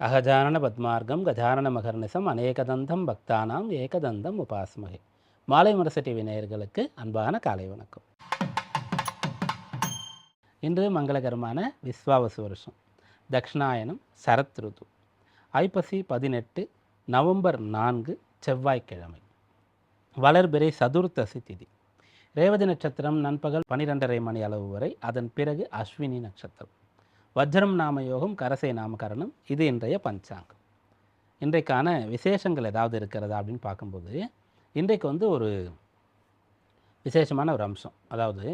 அகஜானன பத்மார்க்கம் கஜானன மகர்நிசம் அநேகதந்தம் பக்தானாம் ஏகதந்தம் உபாஸ்மகே. மாலை முரசு டிவி நேயர்களுக்கு அன்பான காலை வணக்கம். இன்று மங்களகரமான விஸ்வாவசு வருஷம் தக்ஷணாயனம் சரத் ருது ஐப்பசி 18 நவம்பர் 4 செவ்வாய்க்கிழமை. வளர்பிறை சதுர்த்தசி திதி. ரேவதி நட்சத்திரம் நண்பகல் 12:30 மணி அளவு வரை, அதன் பிறகு அஸ்வினி நட்சத்திரம். வஜ்ரம் நாம யோகம், கரசை நாமகரணம். இது இன்றைய பஞ்சாங்கம். இன்றைக்கான விசேஷங்கள் ஏதாவது இருக்கிறதா அப்படின்னு பார்க்கும்போது, இன்றைக்கு ஒரு விசேஷமான ஒரு அம்சம். அதாவது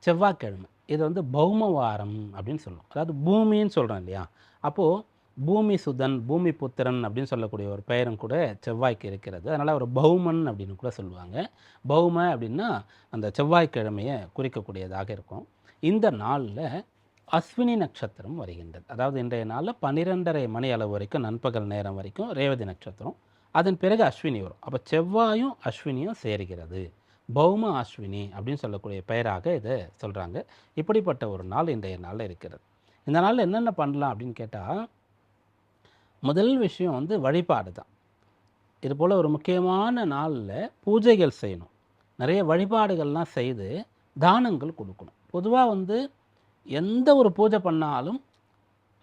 செவ்வாய்க்கிழமை. இது பௌம வாரம் அப்படின்னு சொல்லுவோம். அதாவது பூமின்னு சொல்கிறோம் இல்லையா? அப்போது பூமி சுதன், பூமி புத்திரன் அப்படின்னு சொல்லக்கூடிய ஒரு பெயரும் கூட செவ்வாய்க்கு இருக்கிறது. அதனால் அவர் பௌமன் அப்படின்னு கூட சொல்லுவாங்க. பௌம அப்படின்னா அந்த செவ்வாய்க்கிழமையை குறிக்கக்கூடியதாக இருக்கும். இந்த நாளில் அஸ்வினி நட்சத்திரம் வருகின்றது. அதாவது இன்றைய நாளில் 12:30 மணி அளவு வரைக்கும், நண்பகல் நேரம் வரைக்கும் ரேவதி நட்சத்திரம். அதன் பிறகு அஸ்வினி வரும். அப்போ செவ்வாயும் அஸ்வினியும் சேர்கிறது. பௌம அஸ்வினி அப்படின்னு சொல்லக்கூடிய பெயராக இதை சொல்கிறாங்க. இப்படிப்பட்ட ஒரு நாள் இன்றைய நாளில் இருக்கிறது. இந்த நாளில் என்னென்ன பண்ணலாம் அப்படின்னு கேட்டால், முதல் விஷயம் வழிபாடு தான். இதுபோல் ஒரு முக்கியமான நாளில் பூஜைகள் செய்யணும். நிறைய வழிபாடுகள்லாம் செய்து தானங்கள் கொடுக்கணும். பொதுவாக எந்த ஒரு பூஜை பண்ணாலும்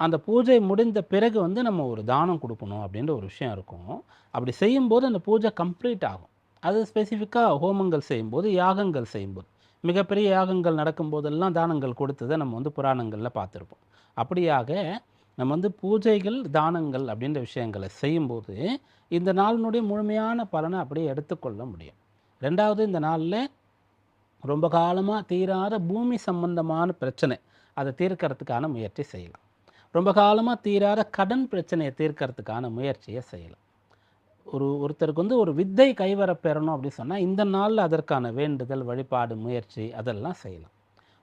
அந்த பூஜை முடிந்த பிறகு நம்ம ஒரு தானம் கொடுக்கணும் அப்படின்ற ஒரு விஷயம் இருக்கும். அப்படி செய்யும்போது அந்த பூஜை கம்ப்ளீட் ஆகும். அது ஸ்பெசிஃபிக்காக ஹோமங்கள் செய்யும்போது, யாகங்கள் செய்யும்போது, மிகப்பெரிய யாகங்கள் நடக்கும்போதெல்லாம் தானங்கள் கொடுத்ததை நம்ம புராணங்களில் பார்த்துருப்போம். அப்படியாக நம்ம பூஜைகள், தானங்கள் அப்படின்ற விஷயங்களை செய்யும்போது இந்த நாளினுடைய முழுமையான பலனை அப்படியே எடுத்துக்கொள்ள முடியும். ரெண்டாவது, இந்த நாளில் ரொம்ப காலமாக தீராத பூமி சம்பந்தமான பிரச்சனை, அதை தீர்க்கறதுக்கான முயற்சி செய்யலாம். ரொம்ப காலமாக தீராத கடன் பிரச்சனையை தீர்க்கறதுக்கான முயற்சியை செய்யலாம். ஒருத்தருக்கு ஒரு வித்தை கைவர பெறணும் அப்படின்னு சொன்னால் இந்த நாளில் அதற்கான வேண்டுதல், வழிபாடு, முயற்சி அதெல்லாம் செய்யலாம்.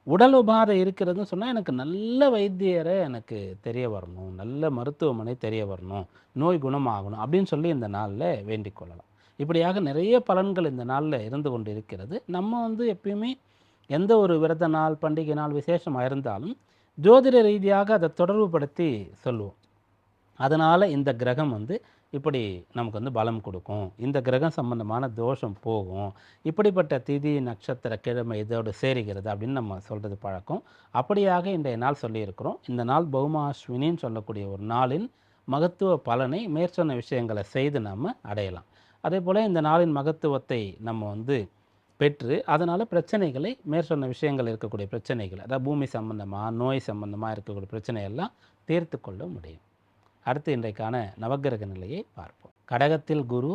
உடல் உபாதை இருக்கிறதுன்னு சொன்னால் எனக்கு நல்ல வைத்தியரை எனக்கு தெரிய வரணும், நல்ல மருத்துவமனை தெரிய வரணும், நோய் குணமாகணும் அப்படின்னு சொல்லி இந்த நாளில் வேண்டிக் கொள்ளலாம். இப்படியாக நிறைய பலன்கள் இந்த நாளில் இருந்து கொண்டு இருக்கிறது. நம்ம எப்பயுமே எந்த ஒரு விரத நாள், பண்டிகை நாள் விசேஷமாக இருந்தாலும் ஜோதிட ரீதியாக அதை தொடர்புபடுத்தி சொல்லுவோம். அதனால் இந்த கிரகம் இப்படி நமக்கு பலம் கொடுக்கும், இந்த கிரகம் சம்பந்தமான தோஷம் போகும், இப்படிப்பட்ட திதி நட்சத்திர கிழமை இதோடு சேருகிறது அப்படின்னு நம்ம சொல்கிறது பழக்கம். அப்படியாக இன்றைய நாள் சொல்லியிருக்கிறோம். இந்த நாள் பௌமாஸ்வினின்னு சொல்லக்கூடிய ஒரு நாளின் மகத்துவ பலனை மேற்சொன்ன விஷயங்களை செய்து நம்ம அடையலாம். அதே போல் இந்த நாளின் மகத்துவத்தை நம்ம பெற்று அதனால் பிரச்சனைகளை, மேற்சொன்ன விஷயங்கள் இருக்கக்கூடிய பிரச்சனைகள், அதாவது பூமி சம்பந்தமாக, நோய் சம்பந்தமாக இருக்கக்கூடிய பிரச்சனையெல்லாம் தீர்த்து கொள்ள முடியும். அடுத்து இன்றைக்கான நவக்கிரக நிலையை பார்ப்போம். கடகத்தில் குரு,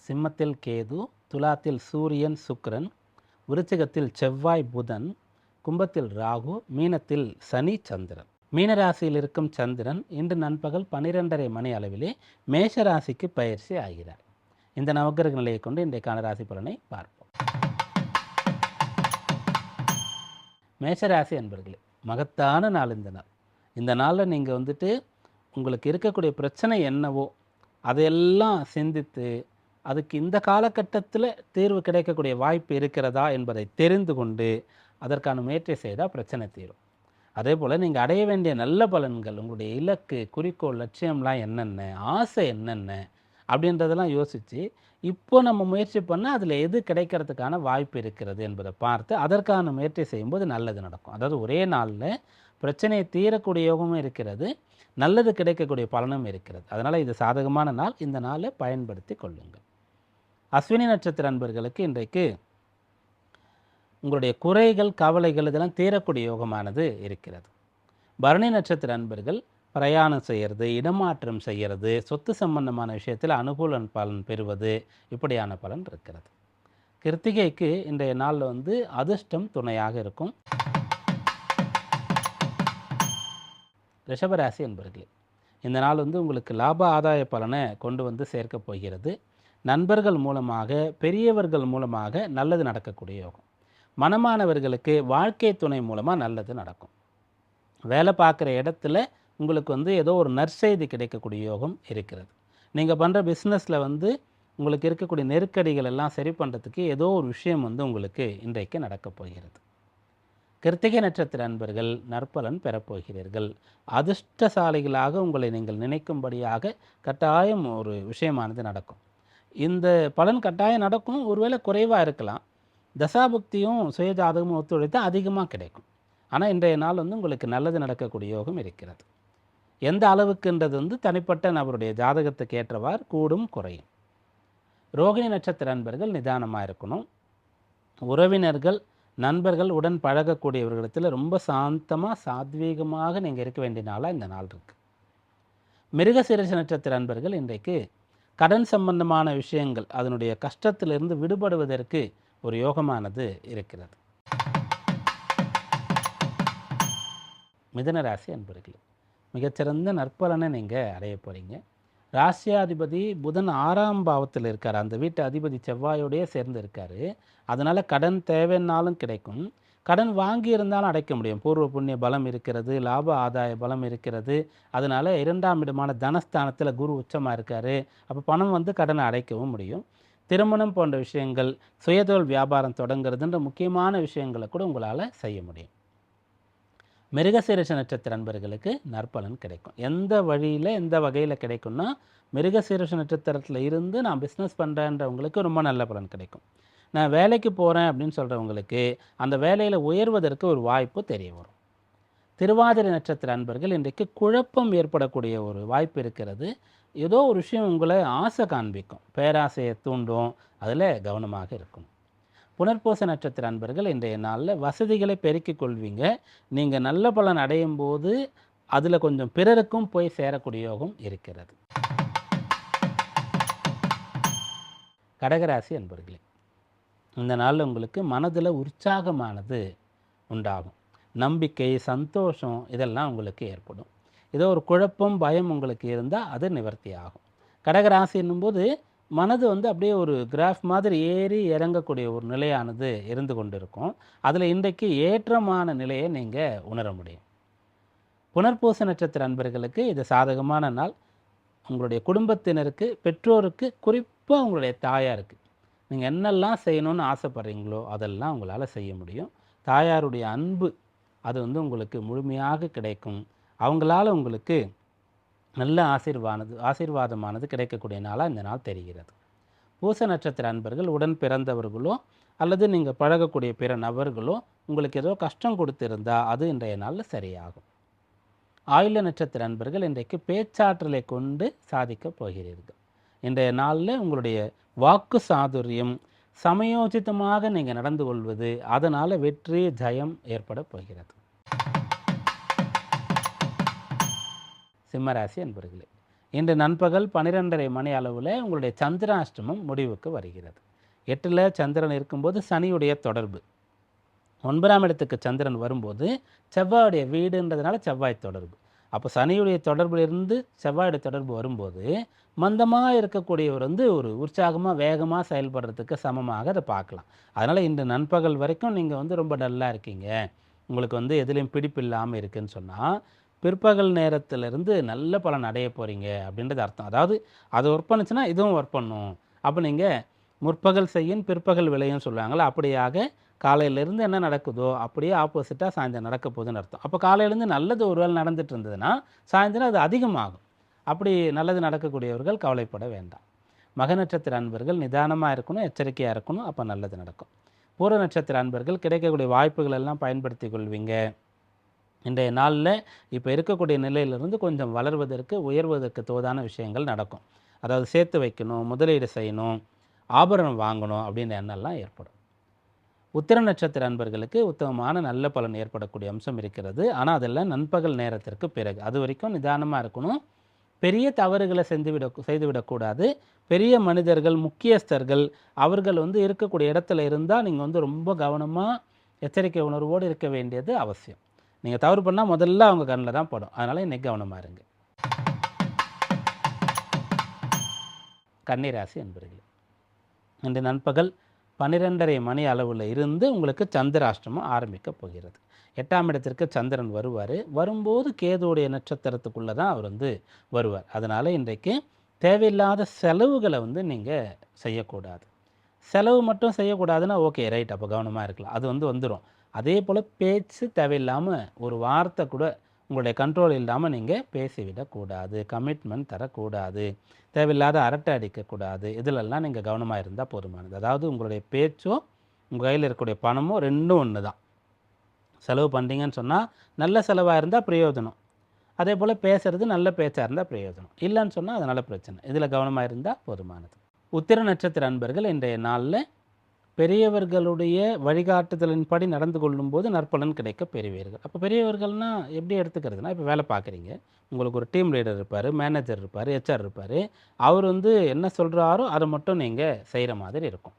சிம்மத்தில் கேது, துலாத்தில் சூரியன் சுக்கிரன், விருச்சிகத்தில் செவ்வாய் புதன், கும்பத்தில் ராகு, மீனத்தில் சனி சந்திரன். மீனராசியில் இருக்கும் சந்திரன் இன்று நண்பகல் 12:30 மணி அளவிலே மேஷராசிக்கு பயிற்சி ஆகிறார். இந்த நவக்கிரக நிலையை கொண்டு இன்றைக்கான ராசி பலனை பார்ப்போம். மேஷராசி அன்பர்களே, மகத்தான நாள் இந்த நாள். இந்த நாளில் நீங்கள் உங்களுக்கு இருக்கக்கூடிய பிரச்சனை என்னவோ அதையெல்லாம் சிந்தித்து அதுக்கு இந்த காலகட்டத்தில் தீர்வு கிடைக்கக்கூடிய வாய்ப்பு இருக்கிறதா என்பதை தெரிந்து கொண்டு அதற்கான முயற்சி செய்தால் பிரச்சனை தீரும். அதே போல் நீங்கள் அடைய வேண்டிய நல்ல பலன்கள், உங்களுடைய இலக்கு, குறிக்கோள், லட்சியம்லாம் என்னென்ன, ஆசை என்னென்ன அப்படின்றதெல்லாம் யோசித்து இப்போ நம்ம முயற்சி பண்ணால் அதில் எது கிடைக்கிறதுக்கான வாய்ப்பு இருக்கிறது என்பதை பார்த்து அதற்கான முயற்சி செய்யும்போது நல்லது நடக்கும். அதாவது ஒரே நாளில் பிரச்சனையை தீரக்கூடிய யோகமும் இருக்கிறது, நல்லது கிடைக்கக்கூடிய பலனும் இருக்கிறது. அதனால் இது சாதகமான நாள். இந்த நாளை பயன்படுத்தி கொள்ளுங்கள். அஸ்வினி நட்சத்திர அன்பர்களுக்கு இன்றைக்கு உங்களுடைய குறைகள், கவலைகள் இதெல்லாம் தீரக்கூடிய யோகமானது இருக்கிறது. பரணி நட்சத்திர அன்பர்கள் பிரயாணம் செய்கிறது, இடமாற்றம் செய்கிறது, சொத்து சம்பந்தமான விஷயத்தில் அனுகூல பலன் பெறுவது, இப்படியான பலன் இருக்கிறது. கிருத்திகைக்கு இன்றைய நாளில் அதிர்ஷ்டம் துணையாக இருக்கும். ரிஷபராசி என்பர்களே, இந்த நாள் உங்களுக்கு லாப ஆதாய பலனை கொண்டு சேர்க்க போகிறது. நண்பர்கள் மூலமாக, பெரியவர்கள் மூலமாக நல்லது நடக்கக்கூடிய யோகம். மனமானவர்களுக்கு வாழ்க்கை துணை மூலமாக நல்லது நடக்கும். வேலை பார்க்குற இடத்துல உங்களுக்கு ஏதோ ஒரு நற்செய்தி கிடைக்கக்கூடிய யோகம் இருக்கிறது. நீங்கள் பண்ணுற பிஸ்னஸில் உங்களுக்கு இருக்கக்கூடிய நெருக்கடிகள் எல்லாம் சரி பண்ணுறதுக்கு ஏதோ ஒரு விஷயம் உங்களுக்கு இன்றைக்கு நடக்கப் போகிறது. கிருத்திகை நட்சத்திர அன்பர்கள் நற்பலன் பெறப்போகிறீர்கள். அதிர்ஷ்டசாலிகளாக உங்களை நீங்கள் நினைக்கும்படியாக கட்டாயம் ஒரு விஷயமானது நடக்கும். இந்த பலன் கட்டாயம் நடக்கும். ஒருவேளை குறைவாக இருக்கலாம். தசாபுக்தியும் சுயஜாதகமும் ஒத்துழைத்தா அதிகமாக கிடைக்கும். ஆனால் இன்றைய நாள் வந்து உங்களுக்கு நல்லது நடக்கக்கூடிய யோகம் இருக்கிறது. எந்த அளவுக்குன்றது வந்து தனிப்பட்ட நபருடைய ஜாதகத்துக்கு ஏற்றவாறு கூடும் குறையும். ரோகிணி நட்சத்திர அன்பர்கள் நிதானமாக இருக்கணும். உறவினர்கள் நண்பர்கள் உடன் பழகக்கூடியவர்களிடத்தில் ரொம்ப சாந்தமாக சாத்வீகமாக நீங்கள் இருக்க வேண்டிய நாளாக இந்த நாள் இருக்குது. மிருகசீரிஷ நட்சத்திர அன்பர்கள் இன்றைக்கு கடன் சம்பந்தமான விஷயங்கள் அதனுடைய கஷ்டத்திலிருந்து விடுபடுவதற்கு ஒரு யோகமானது இருக்கிறது. மிதுன ராசி அன்பர்கள் மிகச்சிறந்த நற்பலனை நீங்கள் அடைய போகிறீங்க. ராசியாதிபதி புதன் 6ஆம் பாவத்தில் இருக்கார். அந்த வீட்டு அதிபதி செவ்வாயோடையே சேர்ந்து இருக்கார். அதனால் கடன் தேவைன்னாலும் கிடைக்கும். கடன் வாங்கி இருந்தாலும் அடைக்க முடியும். பூர்வ புண்ணிய பலம் இருக்கிறது, லாப ஆதாய பலம் இருக்கிறது. அதனால் 2ஆம் இடமான தனஸ்தானத்தில் குரு உச்சமாக இருக்கார். அப்போ பணம் வந்து கடனை அடைக்கவும் முடியும். திருமணம் போன்ற விஷயங்கள், சுயதொழில் வியாபாரம் தொடங்குறதுன்ற முக்கியமான விஷயங்களை கூட உங்களால் செய்ய முடியும். மிருகசீரிஷ நட்சத்திர அன்பர்களுக்கு நற்பலன் கிடைக்கும். எந்த வழியில் எந்த வகையில் கிடைக்கும்னா, மிருகசீரிஷ நட்சத்திரத்தில் இருந்து நான் பிஸ்னஸ் பண்ணுறேன்றவங்களுக்கு ரொம்ப நல்ல பலன் கிடைக்கும். நான் வேலைக்கு போகிறேன் அப்படின்னு சொல்கிறவங்களுக்கு அந்த வேலையில் உயர்வதற்கு ஒரு வாய்ப்பு தெரிய வரும். திருவாதிரை நட்சத்திர அன்பர்கள் இன்றைக்கு குழப்பம் ஏற்படக்கூடிய ஒரு வாய்ப்பு இருக்கிறது. ஏதோ ஒரு விஷயம் உங்களை ஆசை காண்பிக்கும், பேராசையை தூண்டும். அதில் கவனமாக இருக்கும். புனர்பூச நட்சத்திர அன்பர்கள் இன்றைய நாளில் வசதிகளை பெருக்கிக் கொள்வீங்க. நீங்கள் நல்ல பலன் அடையும் போது அதில் கொஞ்சம் பிறருக்கும் போய் சேரக்கூடிய யோகம் இருக்கிறது. கடகராசி அன்பர்களே, இந்த நாளில் உங்களுக்கு மனதில் உற்சாகமானது உண்டாகும். நம்பிக்கை, சந்தோஷம் இதெல்லாம் உங்களுக்கு ஏற்படும். ஏதோ ஒரு குழப்பம், பயம் உங்களுக்கு இருந்தால் அது நிவர்த்தி ஆகும். கடகராசி என்னும்போது மனது வந்து அப்படியே ஒரு கிராஃப் மாதிரி ஏறி இறங்கக்கூடிய ஒரு நிலையானது இருந்து கொண்டு இருக்கும். அதில் இன்றைக்கு ஏற்றமான நிலையை நீங்கள் உணர முடியும். புனர்பூச நட்சத்திர அன்பர்களுக்கு இது சாதகமான நாள். உங்களுடைய குடும்பத்தினருக்கு, பெற்றோருக்கு, குறிப்பாக உங்களுடைய தாயாருக்கு நீங்கள் என்னெல்லாம் செய்யணும்னு ஆசைப்படுறீங்களோ அதெல்லாம் உங்களால் செய்ய முடியும். தாயாருடைய அன்பு அது வந்து உங்களுக்கு முழுமையாக கிடைக்கும். அவங்களால உங்களுக்கு நல்ல ஆசீர்வாதமானது கிடைக்கக்கூடிய நாளாக இந்த நாள் தெரிகிறது. பூச நட்சத்திர அன்பர்கள் உடன் பிறந்தவர்களோ அல்லது நீங்கள் பழகக்கூடிய பிற நபர்களோ உங்களுக்கு ஏதோ கஷ்டம் கொடுத்திருந்தா அது இன்றைய நாளில் சரியாகும். ஆயுள நட்சத்திர அன்பர்கள் இன்றைக்கு பேச்சாற்றலை கொண்டு சாதிக்கப் போகிறீர்கள். இன்றைய நாளில் உங்களுடைய வாக்கு சாதுரியம், சமயோசிதமாக நீங்கள் நடந்து கொள்வது, அதனால் வெற்றி ஜெயம் ஏற்பட போகிறது. சிம்மராசி அன்பர்களே, இன்று நண்பகல் 12:30 மணி அளவில் உங்களுடைய சந்திராஷ்டமம் முடிவுக்கு வருகிறது. 8ல் சந்திரன் இருக்கும்போது சனியுடைய தொடர்பு, 9ஆம் இடத்துக்கு சந்திரன் வரும்போது செவ்வாயுடைய வீடுன்றதுனால செவ்வாய் தொடர்பு. அப்போ சனியுடைய தொடர்பிலிருந்து செவ்வாயுடைய தொடர்பு வரும்போது மந்தமாக இருக்கக்கூடியவர் வந்து ஒரு உற்சாகமாக வேகமாக செயல்படுறதுக்கு சமமாக அதை பார்க்கலாம். அதனால் இன்று நண்பகல் வரைக்கும் நீங்கள் வந்து ரொம்ப டல்லாக இருக்கீங்க, உங்களுக்கு வந்து எதுலேயும் பிடிப்பு இல்லாமல் இருக்குதுன்னு சொன்னால் பிற்பகல் நேரத்திலிருந்து நல்ல பலன் அடைய போகிறீங்க அப்படின்றது அர்த்தம். அதாவது அது ஒர்க் பண்ணுச்சுன்னா இதுவும் ஒர்க் பண்ணும். அப்போ நீங்கள் முற்பகல் செய்யும் பிற்பகல் விளையும் சொல்லுவாங்களே, அப்படியாக காலையிலேருந்து என்ன நடக்குதோ அப்படியே ஆப்போசிட்டாக சாயந்தரம் நடக்க போகுதுன்னு அர்த்தம். அப்போ காலையிலேருந்து நல்லது ஒரு வேளை நடந்துட்டு இருந்ததுன்னா சாயந்தரம் அது அதிகமாகும். அப்படி நல்லது நடக்கக்கூடியவர்கள் கவலைப்பட வேண்டாம். மக நட்சத்திர அன்பர்கள் நிதானமாக இருக்கணும், எச்சரிக்கையாக இருக்கணும், அப்போ நல்லது நடக்கும். பூர நட்சத்திர அன்பர்கள் கிடைக்கக்கூடிய வாய்ப்புகள் எல்லாம் பயன்படுத்தி கொள்வீங்க. இன்றைய நாளில் இப்போ இருக்கக்கூடிய நிலையிலிருந்து கொஞ்சம் வளர்வதற்கு, உயர்வதற்கு தோதான விஷயங்கள் நடக்கும். அதாவது சேர்த்து வைக்கணும், முதலீடு செய்யணும், ஆபரணம் வாங்கணும் அப்படின்ற எண்ணெல்லாம் ஏற்படும். உத்திர நட்சத்திர அன்பர்களுக்கு உத்தமமான நல்ல பலன் ஏற்படக்கூடிய அம்சம் இருக்கிறது. ஆனால் அதெல்லாம் நண்பகல் நேரத்திற்கு பிறகு. அது வரைக்கும் நிதானமாக இருக்கணும். பெரிய தவறுகளை செய்துவிடக்கூடாது. பெரிய மனிதர்கள், முக்கியஸ்தர்கள் அவர்கள் வந்து இருக்கக்கூடிய இடத்துல இருந்தால் நீங்கள் வந்து ரொம்ப கவனமாக எச்சரிக்கை உணர்வோடு இருக்க வேண்டியது அவசியம். நீங்கள் தவறு பண்ணால் முதல்ல அவங்க கண்ணில் தான் படும். அதனால் இன்றைக்கி கவனமாக இருங்க. கன்னிராசி அன்பர்களே, இன்று நண்பகல் 12:30 மணி அளவில் இருந்து உங்களுக்கு சந்திராஷ்டமம் ஆரம்பிக்க போகிறது. 8ஆம் இடத்திற்கு சந்திரன் வரும்போது கேதுவுடைய நட்சத்திரத்துக்குள்ளே தான் அவர் வந்து வருவார். அதனால் இன்றைக்கு தேவையில்லாத செலவுகளை வந்து நீங்கள் செய்யக்கூடாது. செலவு மட்டும் செய்யக்கூடாதுன்னா ஓகே ரைட், அப்போ கவனமாக இருக்கலாம், அது வந்து வந்துடும். அதே போல் பேச்சு தேவையில்லாமல் ஒரு வார்த்தை கூட உங்களுடைய கண்ட்ரோல் இல்லாமல் நீங்கள் பேசிவிடக்கூடாது, கமிட்மெண்ட் தரக்கூடாது, தேவையில்லாத அரட்டை அடிக்கக்கூடாது. இதிலெல்லாம் நீங்கள் கவனமாக இருந்தால் போதுமானது. அதாவது உங்களுடைய பேச்சோ உங்கள் கையில் இருக்கக்கூடிய பணமோ ரெண்டும் ஒன்று தான். செலவு பண்ணுறீங்கன்னு சொன்னால் நல்ல செலவாக இருந்தால் பிரயோஜனம், அதே போல் பேசுகிறது நல்ல பேச்சாக இருந்தால் பிரயோஜனம், இல்லைன்னு சொன்னால் அதனால் பிரச்சனை. இதில் கவனமாக இருந்தால் போதுமானது. உத்திர நட்சத்திர அன்பர்கள் இன்றைய நாளில் பெரியவர்களுடைய வழிகாட்டுதலின்படி நடந்து கொள்ளும்போது நற்பலன் கிடைக்க பெறுவீர்கள். அப்போ பெரியவர்கள்னால் எப்படி எடுத்துக்கிறதுனா, இப்போ வேலை பார்க்குறீங்க, உங்களுக்கு ஒரு டீம் லீடர் இருப்பார், மேனேஜர் இருப்பார், ஹெச்ஆர் இருப்பார். அவர் என்ன சொல்கிறாரோ அதை மட்டும் நீங்கள் செய்கிற மாதிரி இருக்கும்.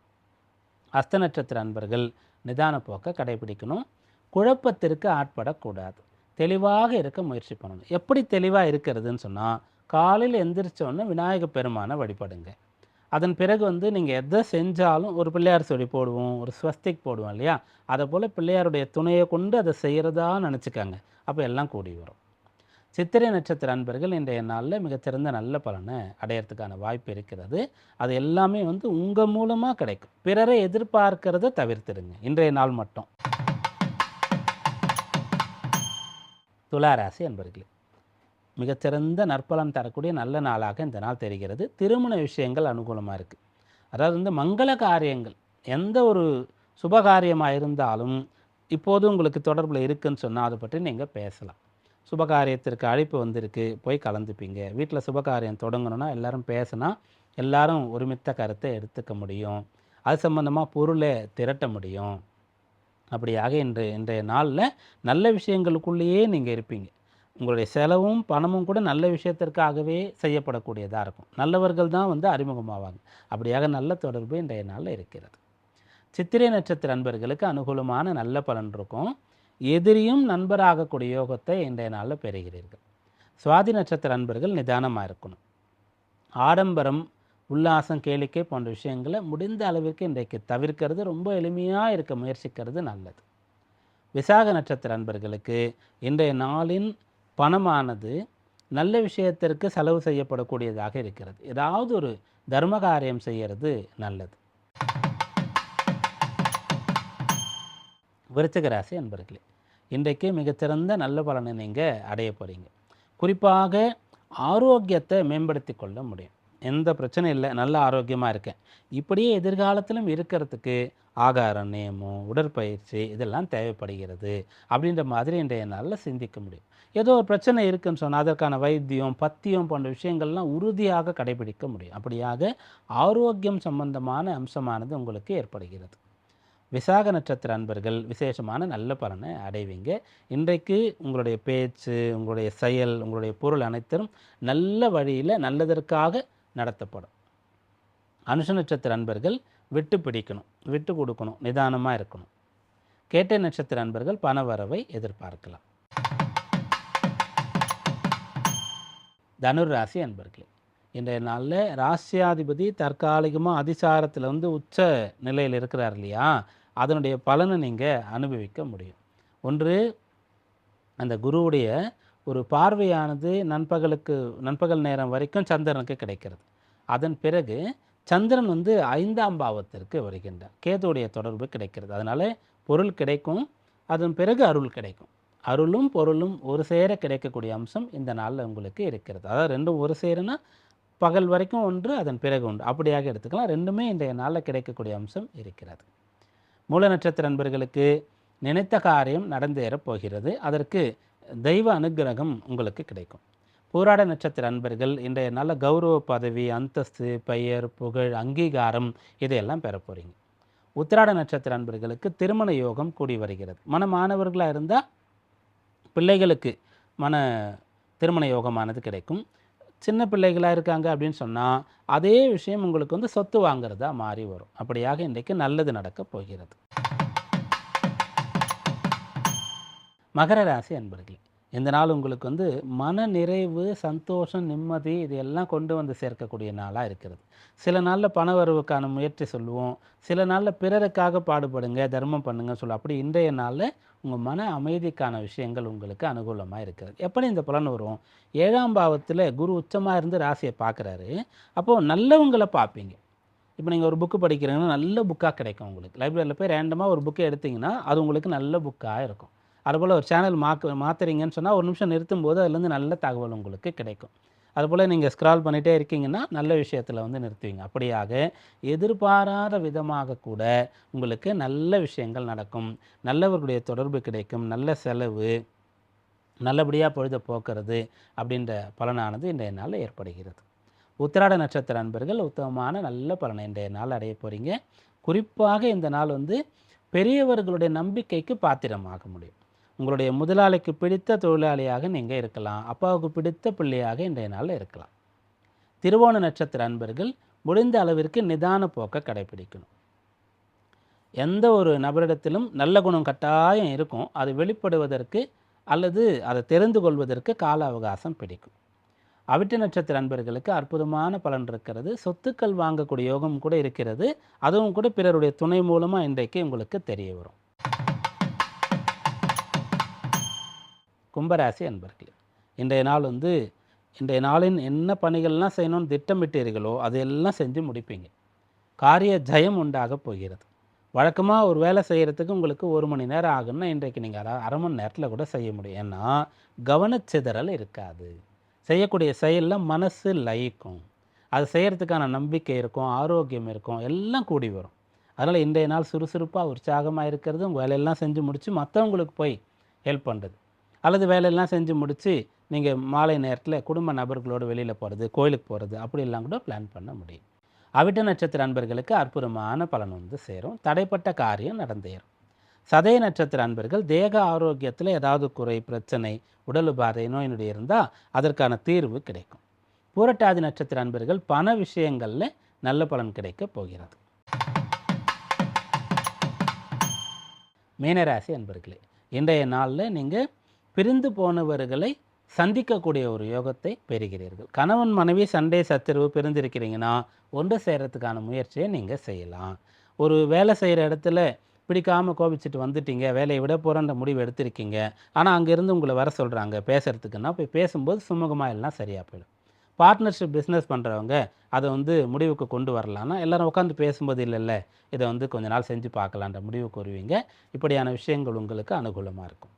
அஸ்த நட்சத்திர அன்பர்கள் நிதான போக்கை கடைபிடிக்கணும். குழப்பத்திற்கு ஆட்படக்கூடாது. தெளிவாக இருக்க முயற்சி பண்ணணும். எப்படி தெளிவாக இருக்கிறதுன்னு சொன்னால், காலையில் எந்திரிச்சோன்னே விநாயக பெருமானை வழிபடுங்க. அதன் பிறகு நீங்கள் எதை செஞ்சாலும் ஒரு பிள்ளையார் சொல்லி போடுவோம், ஒரு ஸ்வஸ்திக் போடுவோம் இல்லையா, அதை போல் பிள்ளையாருடைய துணையை கொண்டு அதை செய்கிறதா நினச்சிக்காங்க. அப்போ எல்லாம் கூடி வரும். சித்திரை நட்சத்திர அன்பர்கள் இன்றைய நாளில் மிகச்சிறந்த நல்ல பலனை அடையிறதுக்கான வாய்ப்பு இருக்கிறது. அது எல்லாமே உங்கள் மூலமாக கிடைக்கும். பிறரை எதிர்பார்க்கிறத தவிர்த்துடுங்க இன்றைய நாள் மட்டும். துலா ராசி அன்பர்களே, மிகச்சிறந்த நற்பலன் தரக்கூடிய நல்ல நாளாக இந்த நாள் தெரிகிறது. திருமண விஷயங்கள் அனுகூலமாக இருக்குது. அதாவது மங்கள காரியங்கள் எந்த ஒரு சுபகாரியமாக இருந்தாலும் இப்போது உங்களுக்கு தொடர்பில் இருக்குதுன்னு சொன்னால் அதை பற்றி நீங்கள் பேசலாம். சுபகாரியத்திற்கு அழைப்பு வந்திருக்கு, போய் கலந்துப்பீங்க. வீட்டில் சுபகாரியம் தொடங்கணுன்னா எல்லோரும் பேசினா எல்லோரும் ஒருமித்த கருத்தை எடுத்துக்க முடியும். அது சம்பந்தமாக பொருளை திரட்ட முடியும். அப்படியாக இன்றைய நாளில் நல்ல விஷயங்களுக்குள்ளேயே நீங்கள் இருப்பீங்க. உங்களுடைய செலவும் பணமும் கூட நல்ல விஷயத்திற்காகவே செய்யப்படக்கூடியதாக இருக்கும். நல்லவர்கள் தான் அறிமுகமாவாங்க. அப்படியாக நல்ல தொடர்பு இன்றைய நாளில் இருக்கிறது. சித்திரை நட்சத்திர அன்பர்களுக்கு அனுகூலமான நல்ல பலன் இருக்கும். எதிரியும் நண்பராகக்கூடிய யோகத்தை இன்றைய நாளில் பெறுகிறீர்கள். சுவாதி நட்சத்திர அன்பர்கள் நிதானமாக இருக்கணும். ஆடம்பரம், உல்லாசம், கேளிக்கை போன்ற விஷயங்களை முடிந்த அளவிற்கு இன்றைக்கு தவிர்க்கிறது, ரொம்ப எளிமையாக இருக்க முயற்சிக்கிறது நல்லது. விசாக நட்சத்திர அன்பர்களுக்கு இன்றைய நாளின் பணமானது நல்ல விஷயத்திற்கு செலவு செய்யப்படக்கூடியதாக இருக்கிறது. ஏதாவது ஒரு தர்ம காரியம் செய்கிறது நல்லது. விருச்சிக ராசி அன்பர்களே, இன்றைக்கு மிகச்சிறந்த நல்ல பலனை நீங்கள் அடைய போகிறீங்க. குறிப்பாக ஆரோக்கியத்தை மேம்படுத்தி கொள்ள முடியும். எந்த பிரச்சனையும் இல்லை, நல்ல ஆரோக்கியமாக இருக்கேன், இப்படியே எதிர்காலத்திலும் இருக்கிறதுக்கு ஆகாரம், நியமம், உடற்பயிற்சி இதெல்லாம் தேவைப்படுகிறது அப்படின்ற மாதிரி இன்றைய நாளில் சிந்திக்க முடியும். ஏதோ ஒரு பிரச்சனை இருக்குதுன்னு சொன்னால் அதற்கான வைத்தியம், பத்தியம் போன்ற விஷயங்கள்லாம் உறுதியாக கடைபிடிக்க முடியும். அப்படியாக ஆரோக்கியம் சம்பந்தமான அம்சமானது உங்களுக்கு ஏற்படுகிறது. விசாக நட்சத்திர அன்பர்கள் விசேஷமான நல்ல பலனை அடைவீங்க. இன்றைக்கு உங்களுடைய பேச்சு, உங்களுடைய செயல், உங்களுடைய பொருள் அனைத்தும் நல்ல வழியில் நல்லதற்காக நடத்தப்படும். அனுஷ நட்சத்திர அன்பர்கள் விட்டு பிடிக்கணும், விட்டு கொடுக்கணும், நிதானமாக இருக்கணும். கேட்டை நட்சத்திர அன்பர்கள் பண வரவை எதிர்பார்க்கலாம். தனுர் ராசி அன்பர்களே, இன்றைய நாளில் ராசியாதிபதி தற்காலிகமாக அதிசாரத்தில் உச்ச நிலையில் இருக்கிறார் இல்லையா, அதனுடைய பலனை நீங்கள் அனுபவிக்க முடியும். ஒன்று, அந்த குருவுடைய ஒரு பார்வையானது நண்பகல் நேரம் வரைக்கும் சந்திரனுக்கு கிடைக்கிறது. அதன் பிறகு சந்திரன் 5ஆம் பாவத்திற்கு வருகின்றார். கேதுவுடைய தொடர்பு கிடைக்கிறது. அதனால் பொருள் கிடைக்கும், அதன் பிறகு அருள் கிடைக்கும். அருளும் பொருளும் ஒரு சேர கிடைக்கக்கூடிய அம்சம் இந்த நாளில் உங்களுக்கு இருக்கிறது. அதாவது ரெண்டும் ஒரு சேருனா பகல் வரைக்கும் ஒன்று, அதன் பிறகு ஒன்று, அப்படியாக எடுத்துக்கலாம். ரெண்டுமே இன்றைய நாளில் கிடைக்கக்கூடிய அம்சம் இருக்கிறது. மூல நட்சத்திர நண்பர்களுக்கு நினைத்த காரியம் நடந்தேறப் போகிறது. அதற்கு தெய்வ அனுக்கிரகம் உங்களுக்கு கிடைக்கும். பூராட நட்சத்திர அன்பர்கள் இன்றைய நல்ல கௌரவ பதவி, அந்தஸ்து, பெயர், புகழ், அங்கீகாரம் இதையெல்லாம் பெற போகிறீங்க. உத்திராட நட்சத்திர அன்பர்களுக்கு திருமண யோகம் கூடி வருகிறது. மாணவர்களாக இருந்தால் பிள்ளைகளுக்கு திருமண யோகமானது கிடைக்கும். சின்ன பிள்ளைகளாக இருக்காங்க அப்படின்னு சொன்னால் அதே விஷயம் உங்களுக்கு சொத்து வாங்கிறதா மாறி வரும். அப்படியாக இன்றைக்கு நல்லது நடக்கப் போகிறது. மகர ராசி அன்பர்களே, இந்த நாள் உங்களுக்கு மன நிறைவு, சந்தோஷம், நிம்மதி இதையெல்லாம் கொண்டு சேர்க்கக்கூடிய நாளாக இருக்கிறது. சில நாளில் பண வரவுக்கான முயற்சி சொல்லுவோம், சில நாளில் பிறருக்காக பாடுபடுங்க, தர்மம் பண்ணுங்க சொல்லுவோம். அப்படி இன்றைய நாளில் உங்கள் மன அமைதிக்கான விஷயங்கள் உங்களுக்கு அனுகூலமாக இருக்கிறது. எப்படி இந்த பலன் வரும்? 7ஆம் பாவத்தில் குரு உச்சமாக இருந்து ராசியை பார்க்குறாரு. அப்போது நல்லவங்களை பார்ப்பீங்க. இப்போ நீங்கள் ஒரு புக்கு படிக்கிறீங்கன்னா நல்ல புக்காக கிடைக்கும் உங்களுக்கு. லைப்ரரியில் போய் ரேண்டமாக ஒரு புக்கை எடுத்திங்கன்னா அது உங்களுக்கு நல்ல புக்காக இருக்கும். அதுபோல் ஒரு சேனல் மாற்றுறீங்கன்னு சொன்னால் ஒரு நிமிஷம் நிறுத்தும்போது அதுலேருந்து நல்ல தகவல் உங்களுக்கு கிடைக்கும். அதுபோல் நீங்கள் ஸ்க்ரால் பண்ணிகிட்டே இருக்கீங்கன்னா நல்ல விஷயத்தில் வந்து நிறுத்துவீங்க. அப்படியாக எதிர்பாராத விதமாக கூட உங்களுக்கு நல்ல விஷயங்கள் நடக்கும். நல்லவர்களுடைய தொடர்பு கிடைக்கும். நல்ல செலவு, நல்லபடியாக பொழுதை போக்குறது அப்படின்ற பலனானது இன்றைய நாளில் ஏற்படுகிறது. உத்திராட நட்சத்திர அன்பர்கள் உத்தமமான நல்ல பலனை இன்றைய நாள் அடைய போகிறீங்க. குறிப்பாக இந்த நாள் வந்து பெரியவர்களுடைய நம்பிக்கைக்கு பாத்திரமாக முடியும். உங்களுடைய முதலாளிக்கு பிடித்த தொழிலாளியாக நீங்கள் இருக்கலாம். அப்பாவுக்கு பிடித்த பிள்ளையாக இன்றைய நாளில் இருக்கலாம். திருவோண நட்சத்திர அன்பர்கள் முடிந்த அளவிற்கு நிதான போக்கை கடைபிடிக்கணும். எந்த ஒரு நபரிடத்திலும் நல்ல குணம் கட்டாயம் இருக்கும். அது வெளிப்படுவதற்கு அல்லது அதை தெரிந்து கொள்வதற்கு கால அவகாசம் பிடிக்கும். அவிட்ட நட்சத்திர அன்பர்களுக்கு அற்புதமான பலன் இருக்கிறது. சொத்துக்கள் வாங்கக்கூடிய யோகம் கூட இருக்கிறது. அதுவும் கூட பிறருடைய துணை மூலமாக இன்றைக்கு உங்களுக்கு தெரிய வரும். கும்பராசி அன்பர்களே, இன்றைய நாள் வந்து இன்றைய நாளின் என்ன பணிகள்லாம் செய்யணும்னு திட்டமிட்டீர்களோ அதையெல்லாம் செஞ்சு முடிப்பீங்க. காரிய ஜெயம் உண்டாக போகிறது. வழக்கமாக ஒரு வேலை செய்கிறதுக்கு உங்களுக்கு 1 மணி நேரம் ஆகுன்னா இன்றைக்கு நீங்கள் அரை மணி நேரத்தில் கூட செய்ய முடியும். ஏன்னா கவனச்சிதறல் இருக்காது. செய்யக்கூடிய செயலில் மனசு லயிக்கும். அது செய்கிறதுக்கான நம்பிக்கை இருக்கும், ஆரோக்கியம் இருக்கும், எல்லாம் கூடி வரும். அதனால் இன்றைய நாள் சுறுசுறுப்பாக உற்சாகமாக இருக்கிறது. உங்கள் வேலையெல்லாம் செஞ்சு முடித்து மற்றவங்களுக்கு போய் ஹெல்ப் பண்ணுறது, அல்லது வேலையெல்லாம் செஞ்சு முடித்து நீங்கள் மாலை நேரத்தில் குடும்ப நபர்களோடு வெளியில் போகிறது, கோயிலுக்கு போகிறது, அப்படிலாம் கூட பிளான் பண்ண முடியும். அவிட்ட நட்சத்திர அன்பர்களுக்கு அற்புதமான பலன் வந்து சேரும். தடைப்பட்ட காரியம் நடந்தேறும். சதய நட்சத்திர அன்பர்கள் தேக ஆரோக்கியத்தில் ஏதாவது குறை, பிரச்சனை, உடல் உபாதை, நோய் நொடி இருந்தால் அதற்கான தீர்வு கிடைக்கும். பூரட்டாதி நட்சத்திர அன்பர்கள் பண விஷயங்களில் நல்ல பலன் கிடைக்க போகிறது. மீனராசி அன்பர்களே, இன்றைய நாளில் நீங்கள் பிரிந்து போனவர்களை சந்திக்கக்கூடிய ஒரு யோகத்தை பெறுகிறீர்கள். கணவன் மனைவி சண்டை சச்சரவு பிரிந்திருக்கிறீங்கன்னா ஒன்று செய்கிறதுக்கான முயற்சியை நீங்கள் செய்யலாம். ஒரு வேலை செய்கிற இடத்துல பிடிக்காமல் கோபிச்சுட்டு வந்துட்டீங்க, வேலையை விட போகிறன்ற முடிவு எடுத்திருக்கீங்க, ஆனால் அங்கேருந்து உங்களை வர சொல்கிறாங்க பேசுகிறதுக்குன்னா போய் பேசும்போது சுமூகமாக எல்லாம் சரியாக போயிடும். பார்ட்னர்ஷிப் பிஸ்னஸ் பண்ணுறவங்க அதை வந்து முடிவுக்கு கொண்டு வரலான்னா எல்லோரும் உட்காந்து பேசும்போது இல்லைல்ல, இதை வந்து கொஞ்ச நாள் செஞ்சு பார்க்கலான்ற முடிவுக்கு வருவீங்க. இப்படியான விஷயங்கள் உங்களுக்கு அனுகூலமாக இருக்கும்.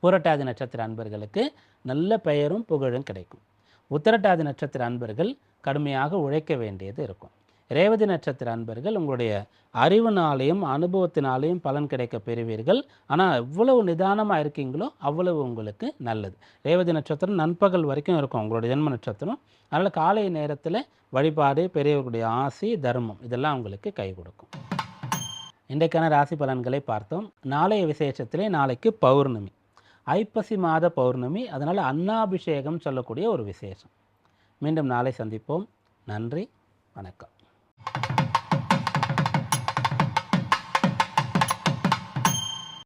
பூரட்டாதி நட்சத்திர அன்பர்களுக்கு நல்ல பெயரும் புகழும் கிடைக்கும். உத்திரட்டாதி நட்சத்திர அன்பர்கள் கடுமையாக உழைக்க வேண்டியது இருக்கும். ரேவதி நட்சத்திர அன்பர்கள் உங்களுடைய அறிவுனாலையும் அனுபவத்தினாலேயும் பலன் கிடைக்க பெறுவீர்கள். ஆனால் எவ்வளவு நிதானமாக இருக்கீங்களோ அவ்வளவு உங்களுக்கு நல்லது. ரேவதி நட்சத்திரம் நண்பகல் வரைக்கும் இருக்கும் உங்களுடைய ஜென்ம நட்சத்திரம். அதனால் காலை நேரத்தில் வழிபாடு, பெரியவர்களுடைய ஆசி, தர்மம் இதெல்லாம் உங்களுக்கு கை கொடுக்கும். இன்றைக்கான ராசி பலன்களை பார்த்தோம். நாளைய விசேஷத்திலே நாளைக்கு பௌர்ணமி, ஐப்பசி மாத பௌர்ணமி. அதனால் அன்னாபிஷேகம் சொல்லக்கூடிய ஒரு விசேஷம். மீண்டும் நாளை சந்திப்போம். நன்றி, வணக்கம்.